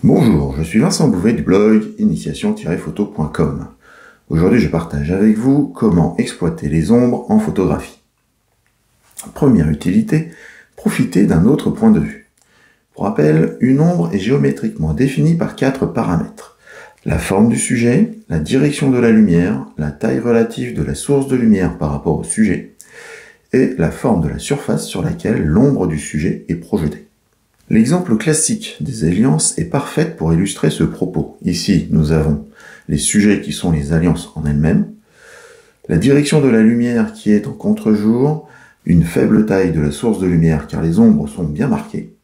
Bonjour, je suis Vincent Bouvet du blog initiation-photo.com. Aujourd'hui, je partage avec vous comment exploiter les ombres en photographie. Première utilité, profiter d'un autre point de vue. Pour rappel, une ombre est géométriquement définie par 4 paramètres. La forme du sujet, la direction de la lumière, la taille relative de la source de lumière par rapport au sujet, et la forme de la surface sur laquelle l'ombre du sujet est projetée. L'exemple classique des alliances est parfait pour illustrer ce propos. Ici, nous avons les sujets qui sont les alliances en elles-mêmes, la direction de la lumière qui est en contre-jour, une faible taille de la source de lumière car les ombres sont bien marquées.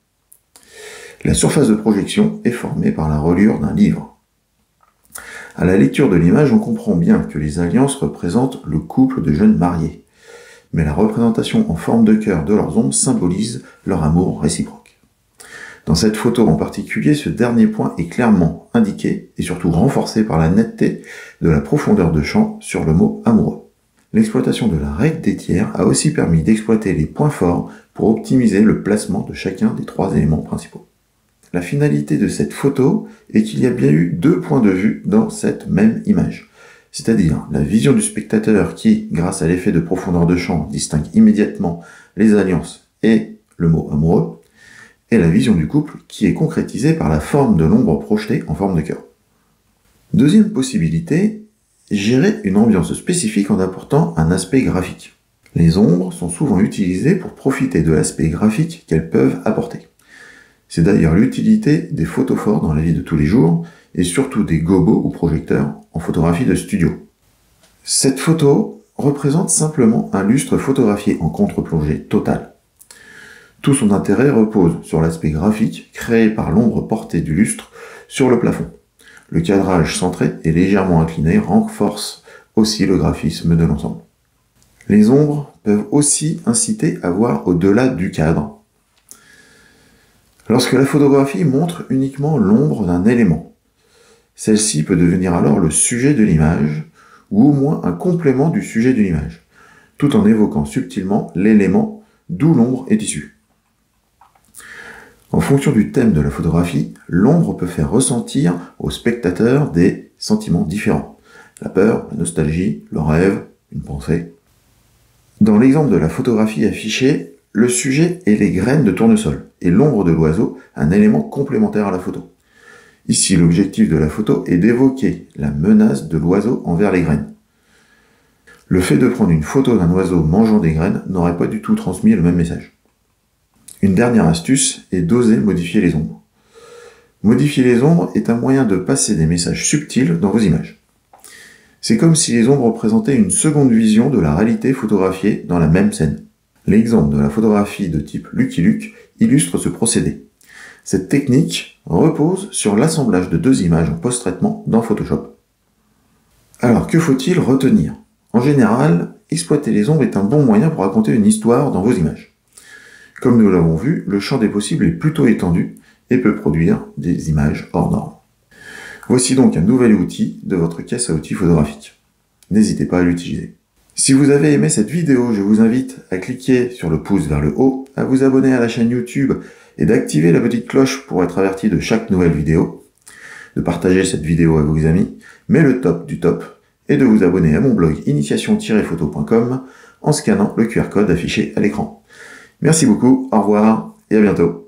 La surface de projection est formée par la reliure d'un livre. À la lecture de l'image, on comprend bien que les alliances représentent le couple de jeunes mariés, mais la représentation en forme de cœur de leurs ombres symbolise leur amour réciproque. Dans cette photo en particulier, ce dernier point est clairement indiqué et surtout renforcé par la netteté de la profondeur de champ sur le mot amoureux. L'exploitation de la règle des tiers a aussi permis d'exploiter les points forts pour optimiser le placement de chacun des 3 éléments principaux. La finalité de cette photo est qu'il y a bien eu 2 points de vue dans cette même image, c'est-à-dire la vision du spectateur qui, grâce à l'effet de profondeur de champ, distingue immédiatement les alliances et le mot amoureux, et la vision du couple qui est concrétisée par la forme de l'ombre projetée en forme de cœur. Deuxième possibilité, gérer une ambiance spécifique en apportant un aspect graphique. Les ombres sont souvent utilisées pour profiter de l'aspect graphique qu'elles peuvent apporter. C'est d'ailleurs l'utilité des photophores dans la vie de tous les jours, et surtout des gobos ou projecteurs en photographie de studio. Cette photo représente simplement un lustre photographié en contre-plongée totale. Tout son intérêt repose sur l'aspect graphique créé par l'ombre portée du lustre sur le plafond. Le cadrage centré et légèrement incliné renforce aussi le graphisme de l'ensemble. Les ombres peuvent aussi inciter à voir au-delà du cadre. Lorsque la photographie montre uniquement l'ombre d'un élément, celle-ci peut devenir alors le sujet de l'image, ou au moins un complément du sujet de l'image, tout en évoquant subtilement l'élément d'où l'ombre est issue. En fonction du thème de la photographie, l'ombre peut faire ressentir au spectateur des sentiments différents. La peur, la nostalgie, le rêve, une pensée. Dans l'exemple de la photographie affichée, le sujet est les graines de tournesol et l'ombre de l'oiseau, un élément complémentaire à la photo. Ici, l'objectif de la photo est d'évoquer la menace de l'oiseau envers les graines. Le fait de prendre une photo d'un oiseau mangeant des graines n'aurait pas du tout transmis le même message. Une dernière astuce est d'oser modifier les ombres. Modifier les ombres est un moyen de passer des messages subtils dans vos images. C'est comme si les ombres représentaient une seconde vision de la réalité photographiée dans la même scène. L'exemple de la photographie de type Lucky Luke illustre ce procédé. Cette technique repose sur l'assemblage de 2 images en post-traitement dans Photoshop. Alors, que faut-il retenir ? En général, exploiter les ombres est un bon moyen pour raconter une histoire dans vos images. Comme nous l'avons vu, le champ des possibles est plutôt étendu et peut produire des images hors normes. Voici donc un nouvel outil de votre caisse à outils photographique. N'hésitez pas à l'utiliser. Si vous avez aimé cette vidéo, je vous invite à cliquer sur le pouce vers le haut, à vous abonner à la chaîne YouTube et d'activer la petite cloche pour être averti de chaque nouvelle vidéo, de partager cette vidéo à vos amis, mais le top du top est de vous abonner à mon blog initiation-photo.com en scannant le QR code affiché à l'écran. Merci beaucoup, au revoir et à bientôt.